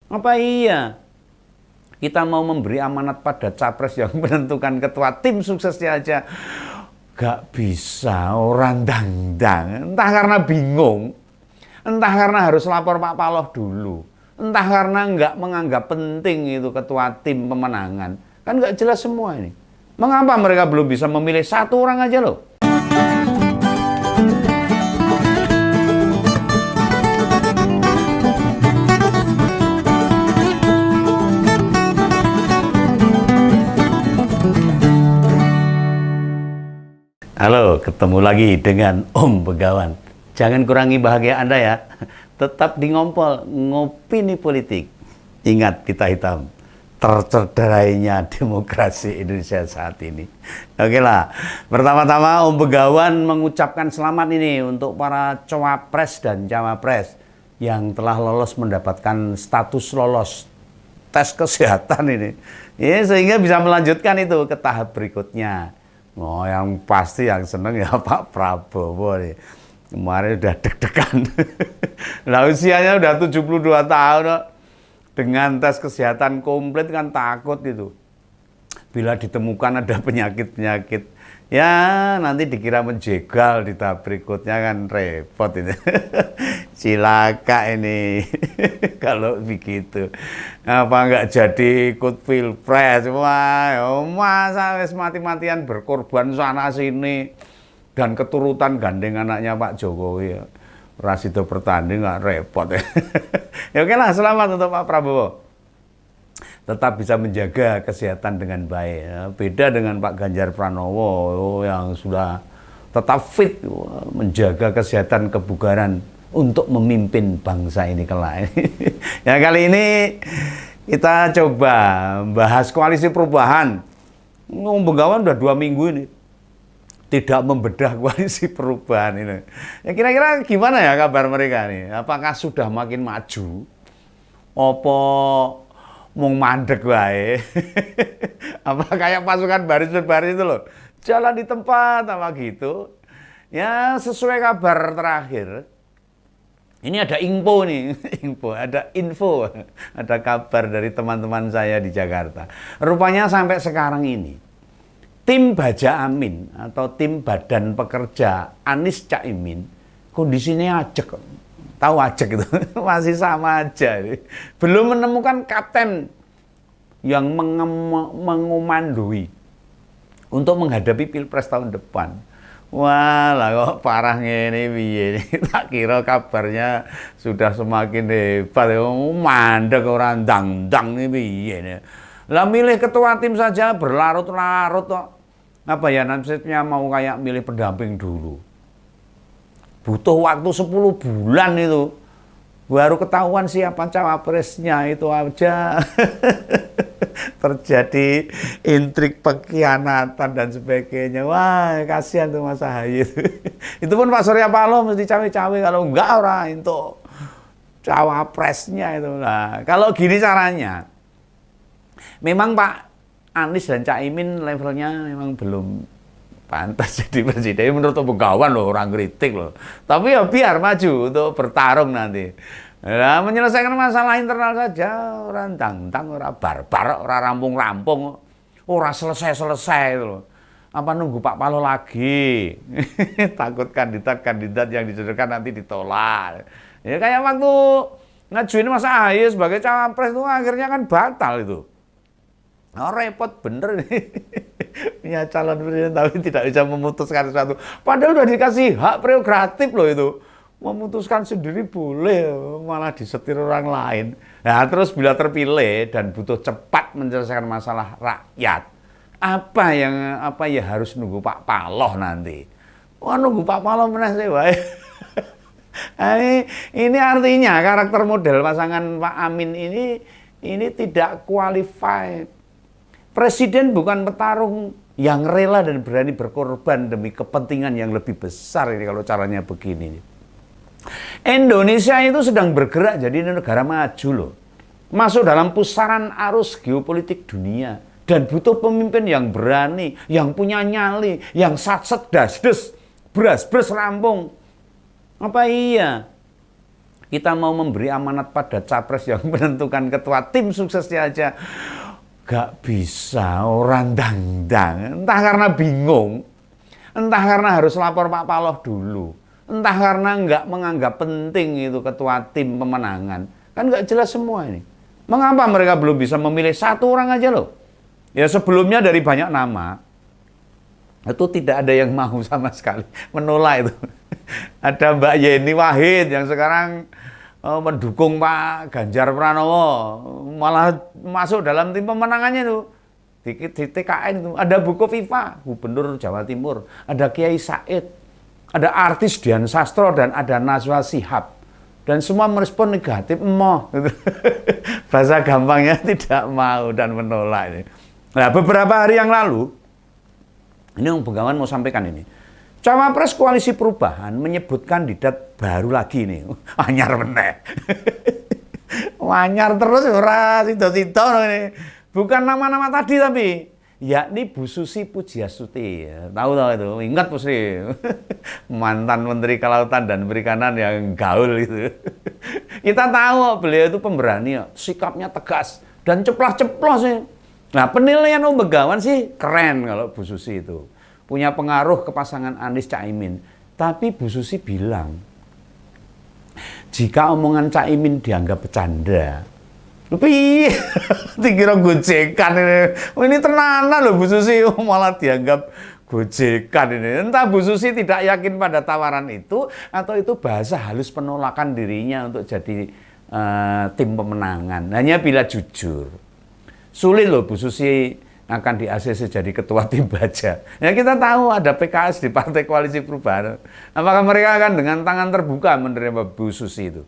Apa iya kita mau memberi amanat pada capres yang menentukan ketua tim suksesnya aja gak bisa, orang dangdang. Entah karena bingung, entah karena harus lapor Pak Paloh dulu, entah karena nggak menganggap penting itu ketua tim pemenangan. Kan nggak jelas semua ini. Mengapa mereka belum bisa memilih satu orang aja loh? Halo, ketemu lagi dengan Om Begawan. Jangan kurangi bahagia Anda ya. Tetap di Ngompol, ngopini politik. Ingat kita hitam, tercederainya demokrasi Indonesia saat ini. Oke lah, pertama-tama Om Begawan mengucapkan selamat ini untuk para cawapres dan cawapres yang telah lolos mendapatkan status lolos tes kesehatan ini. Ya, sehingga bisa melanjutkan itu ke tahap berikutnya. Oh, yang pasti yang seneng ya Pak Prabowo nih. Kemarin udah deg-degan. Nah, usianya udah 72 tahun. Dengan tes kesehatan komplit kan takut itu. Bila ditemukan ada penyakit-penyakit, ya nanti dikira menjegal di tahap berikutnya kan repot ini. Cilaka ini. Kalau begitu. Apa nggak jadi ikut pilpres? Wah, masa wis mati-matian berkorban sana sini dan keturutan gandeng anaknya Pak Jokowi. Rasido bertanding nggak repot ya. Ya oke lah, selamat untuk Pak Prabowo. Tetap bisa menjaga kesehatan dengan baik. Ya. Beda dengan Pak Ganjar Pranowo yang sudah tetap fit menjaga kesehatan kebugaran untuk memimpin bangsa ini kelak. Ya kali ini kita coba bahas koalisi perubahan. Om Begawan udah 2 minggu ini tidak membedah koalisi perubahan ini. Ya kira-kira gimana ya kabar mereka nih? Apakah sudah makin maju? Apa mau mandek wae? Apa kayak pasukan baris-baris itu loh? Jalan di tempat apa gitu. Ya sesuai kabar terakhir. Ini ada info nih, ada kabar dari teman-teman saya di Jakarta. Rupanya sampai sekarang ini, tim Baja Amin atau tim Badan Pekerja Anies Caimin, kondisinya ajek. Tahu ajek itu, masih sama aja. Belum menemukan kapten yang mengomandoi untuk menghadapi Pilpres tahun depan. Wah lah kok parah ngene piye. Tak kira kabarnya sudah semakin hebat. Mandek orang dang-dang nih piye. Lah milih ketua tim saja berlarut-larut kok. Apa ya nasibnya mau kayak milih pendamping dulu. Butuh waktu 10 bulan itu. Baru ketahuan siapa cawapresnya itu aja. Terjadi intrik pengkhianatan dan sebagainya. Wah, kasihan tuh Mas Ahaye. Itu pun Pak Surya Paloh mesti cawe-cawe kalau enggak orang itu cawapresnya itu. Nah, kalau gini caranya, memang Pak Anies dan Caimin levelnya memang belum pantas jadi presiden. Menurut Begawan loh, orang kritik loh. Tapi ya biar maju untuk bertarung nanti. Nah, menyelesaikan masalah internal saja, orang tang-tang, orang barbar, orang rampung-rampung, orang selesai-selesai itu loh. Apa nunggu Pak Paloh lagi? Takut kandidat-kandidat yang disodorkan nanti ditolak. Ya kayak waktu ngajuin Mas Ahaye sebagai cawapres itu akhirnya kan batal itu. Oh, repot bener nih. Punya calon presiden tapi tidak bisa memutuskan sesuatu. Padahal udah dikasih hak prerogatif loh itu. Memutuskan sendiri boleh, malah disetir orang lain. Nah, terus bila terpilih dan butuh cepat menyelesaikan masalah rakyat, apa ya harus nunggu Pak Paloh nanti? Wah, nunggu Pak Paloh meneh sih wae. Ini artinya karakter model pasangan Pak Amin ini tidak qualified. Presiden bukan petarung yang rela dan berani berkorban demi kepentingan yang lebih besar ini kalau caranya begini. Indonesia itu sedang bergerak jadi negara maju loh. Masuk dalam pusaran arus geopolitik dunia. Dan butuh pemimpin yang berani, yang punya nyali, yang satset dasdes, beras rampung. Apa iya Kita mau memberi amanat pada capres yang menentukan ketua tim suksesnya aja gak bisa, orang dangdang. Entah karena bingung, entah karena harus lapor Pak Paloh dulu, entah karena nggak menganggap penting itu ketua tim pemenangan. Kan nggak jelas semua ini. Mengapa mereka belum bisa memilih satu orang aja loh? Ya sebelumnya dari banyak nama, itu tidak ada yang mau sama sekali menolak itu. Ada Mbak Yeni Wahid yang sekarang mendukung Pak Ganjar Pranowo, malah masuk dalam tim pemenangannya itu di TKN itu. Ada Bu Kofifa, Gubernur Jawa Timur, ada Kiai Said, ada artis Dian Sastro, dan ada Najwa Shihab, dan semua merespon negatif, emoh gitu. Bahasa gampangnya tidak mau dan menolak ini. Nah, beberapa hari yang lalu ini Om Begawan mau sampaikan ini, Cawapres Koalisi Perubahan menyebut kandidat baru lagi nih, anyar meneh. Anyar terus ora sida-sida ini. Bukan nama-nama tadi tapi yakni Bu Susi Pujiastuti. Tahu itu, ingat Bu Sri. Mantan Menteri Kelautan dan Perikanan yang gaul itu. Kita tahu beliau itu pemberani, sikapnya tegas dan ceplas-ceplos sih. Nah, penilaian Om Begawan sih keren kalau Bu Susi itu. Punya pengaruh ke pasangan Anies Caimin. Tapi Bu Susi bilang, jika omongan Caimin dianggap bercanda, lebih dikira gojekan ini. Ini tenanan loh Bu Susi, malah dianggap gojekan ini. Entah Bu Susi tidak yakin pada tawaran itu, atau itu bahasa halus penolakan dirinya untuk jadi tim pemenangan. Hanya bila jujur. Sulit loh Bu Susi akan di ACC jadi ketua tim baja. Ya kita tahu ada PKS di Partai Koalisi Perubahan. Apakah mereka akan dengan tangan terbuka menerima Bu Susi itu?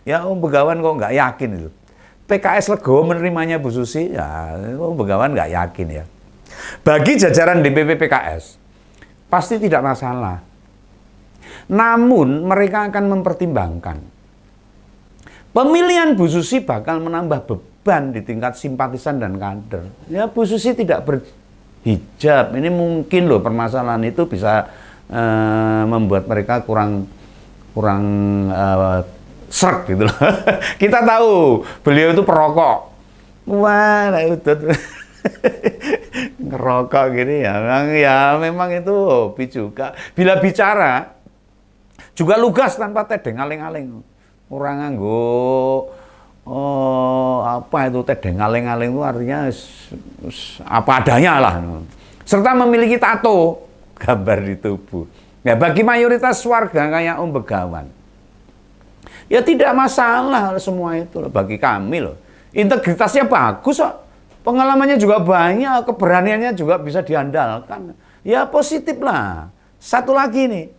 Ya Om Begawan kok nggak yakin itu. PKS legowo menerimanya Bu Susi, ya Om Begawan nggak yakin ya. Bagi jajaran DPP PKS, pasti tidak masalah. Namun mereka akan mempertimbangkan. Pemilihan Bu Susi bakal menambah beban di tingkat simpatisan dan kader. Ya Bu Susi tidak berhijab. Ini mungkin loh permasalahan itu bisa membuat mereka kurang srek gitu loh. Kita tahu beliau itu perokok. Wah, itu ngerokok gini ya memang itu hobi juga. Bila bicara juga lugas tanpa tedeng aling-aling. Orang nganggo apa itu tedeng aling-aling itu artinya apa adanya lah. Serta memiliki tato gambar di tubuh. Ya bagi mayoritas warga kayak Om Begawan, ya tidak masalah semua itu loh, bagi kami loh. Integritasnya bagus kok. Pengalamannya juga banyak, keberaniannya juga bisa diandalkan. Ya positif lah. Satu lagi nih,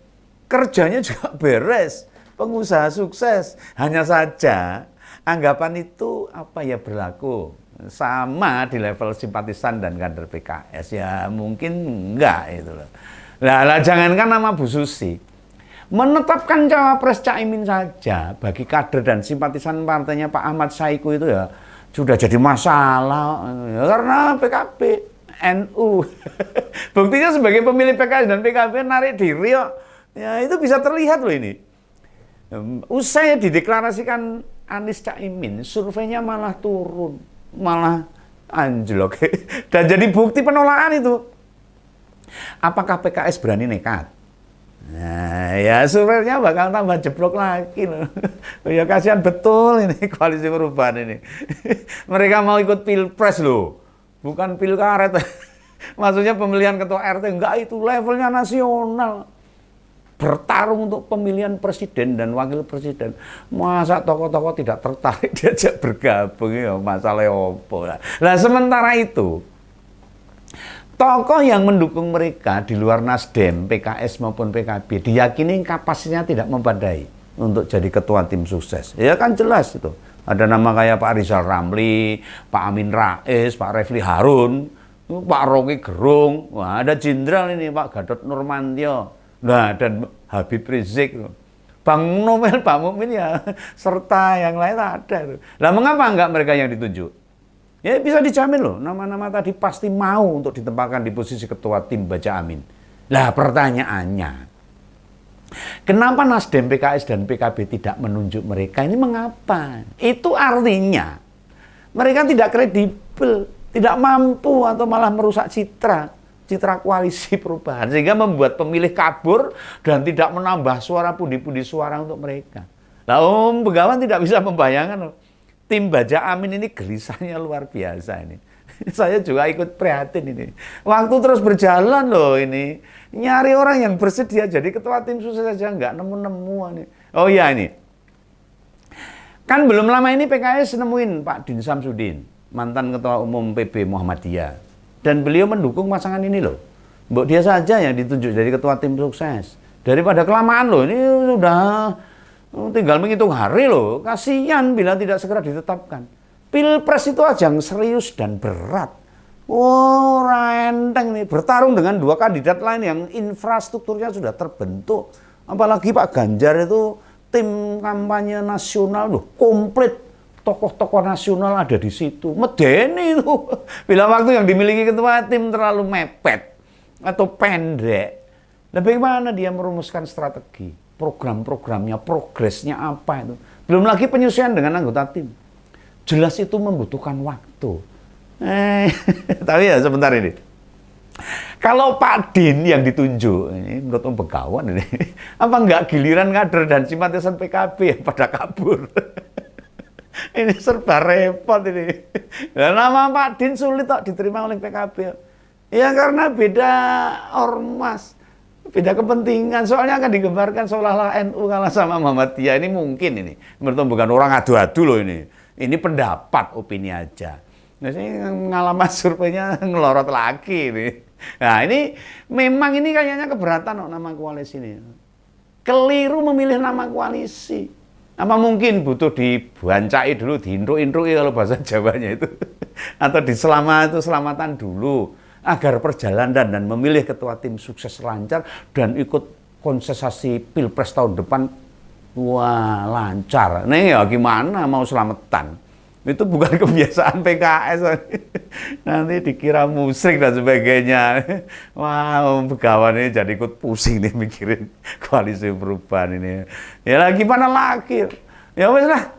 kerjanya juga beres. Pengusaha sukses. Hanya saja anggapan itu apa ya berlaku sama di level simpatisan dan kader PKS. Ya mungkin enggak itu loh. Lah jangankan nama Bu Susi. Menetapkan cawapres Caimin saja bagi kader dan simpatisan partainya Pak Ahmad Saiku itu ya sudah jadi masalah ya, karena PKB, NU. Buktinya sebagai pemilih PKS dan PKB narik diri ya itu bisa terlihat loh ini. Usai dideklarasikan Anies Caimin, surveinya malah turun, malah anjlok. Dan jadi bukti penolakan itu. Apakah PKS berani nekat? Nah, ya surveinya bakal tambah jeblok lagi loh. Ya kasihan betul ini Koalisi Perubahan ini. Mereka mau ikut pilpres loh, bukan pilkaret. Maksudnya pemilihan ketua RT, enggak, itu levelnya nasional. Bertarung untuk pemilihan presiden dan wakil presiden. Masa tokoh-tokoh tidak tertarik diajak bergabung ya masalah opo lah. Nah sementara itu tokoh yang mendukung mereka di luar Nasdem, PKS maupun PKB diyakini kapasitasnya tidak memadai untuk jadi ketua tim sukses. Ya kan jelas itu. Ada nama kayak Pak Rizal Ramli, Pak Amin Rais, Pak Refli Harun, Pak Rocky Gerung, wah, ada jenderal ini Pak Gatot Nurmantio. Nah, dan Habib Rizik, Bang Novel, Pak Mukmin ya, serta yang lain ada itu. Lah mengapa enggak mereka yang ditunjuk? Ya bisa dijamin loh, nama-nama tadi pasti mau untuk ditempatkan di posisi ketua tim baca amin. Lah pertanyaannya, Kenapa Nasdem, PKS, dan PKB tidak menunjuk mereka? Ini mengapa? Itu artinya mereka tidak kredibel, tidak mampu atau malah merusak citra koalisi perubahan. Sehingga membuat pemilih kabur dan tidak menambah suara pundi-pundi suara untuk mereka. Nah, Om Begawan tidak bisa membayangkan, tim Baja Amin ini gelisahnya luar biasa ini. Saya juga ikut prihatin ini. Waktu terus berjalan loh ini. Nyari orang yang bersedia jadi ketua tim sukses saja nggak nemu-nemu ini. Oh iya ini. Kan belum lama ini PKS nemuin Pak Din Samsudin, mantan ketua umum PB Muhammadiyah. Dan beliau mendukung pasangan ini loh. Mbok dia saja yang ditunjuk jadi ketua tim sukses. Daripada kelamaan loh, ini sudah tinggal menghitung hari loh. Kasihan bila tidak segera ditetapkan. Pilpres itu ajang serius dan berat. Oh, enteng nih, bertarung dengan dua kandidat lain yang infrastrukturnya sudah terbentuk. Apalagi Pak Ganjar itu tim kampanye nasional loh, komplit. Tokoh-tokoh nasional ada di situ. Medeni itu. Bila waktu yang dimiliki ketua tim terlalu mepet atau pendek. Nah, bagaimana dia merumuskan strategi, program-programnya, progresnya apa itu. Belum lagi penyesuaian dengan anggota tim. Jelas itu membutuhkan waktu. Tapi ya sebentar ini. Kalau Pak Din yang ditunjuk, ini menurut Om Begawan ini, apa enggak giliran kader dan simpatisan PKB yang pada kabur? Ini serba repot ini. Dan nama Pak Din sulit kok diterima oleh PKB. Ya karena beda ormas, beda kepentingan. Soalnya akan digambarkan seolah-olah NU kalah sama Muhammadiyah. Ini mungkin ini. Menurut bukan orang adu-adu loh ini. Ini pendapat, opini aja. Nah, saya ngalaman surveinya ngelorot lagi ini. Nah, ini memang ini kayaknya keberatan nama koalisi ini. Keliru memilih nama koalisi. Apa mungkin butuh dibancai dulu, diintro-introi kalau bahasa Jawanya itu. Atau selamatan dulu. Agar perjalanan dan memilih ketua tim sukses lancar dan ikut kontestasi Pilpres tahun depan. Wah, lancar. Nih ya gimana mau selamatan. Itu bukan kebiasaan PKS. Nanti dikira musrik dan sebagainya. Wah, Begawan ini jadi ikut pusing nih mikirin koalisi perubahan ini. Ya lah gimana lagi? Ya wes lah.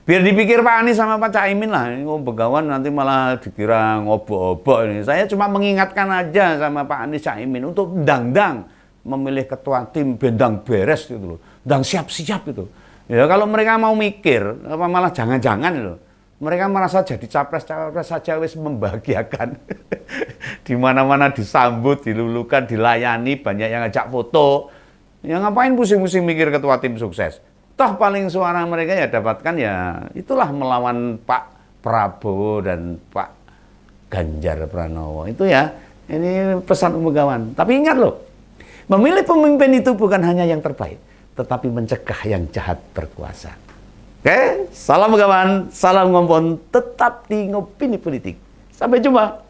Biar dipikir Pak Anies sama Pak Caimin lah. Oh, Begawan nanti malah dikira ngobok-obok ini. Saya cuma mengingatkan aja sama Pak Anies Caimin untuk dang-dang memilih ketua tim bendang beres gitu loh. Dang siap-siap itu. Ya kalau mereka mau mikir, apa malah jangan-jangan loh. Mereka merasa jadi capres-capres saja wis membahagiakan. Di mana-mana disambut, dilulukan, dilayani, banyak yang ngajak foto. Ya ngapain pusing-pusing mikir ketua tim sukses? Toh paling suara mereka ya dapatkan ya itulah melawan Pak Prabowo dan Pak Ganjar Pranowo. Itu ya, ini pesan Begawan. Tapi ingat loh, memilih pemimpin itu bukan hanya yang terbaik, tetapi mencegah yang jahat berkuasa. Oke, salam Begawan, salam Ngompon, tetap di Ngopini Politik. Sampai jumpa.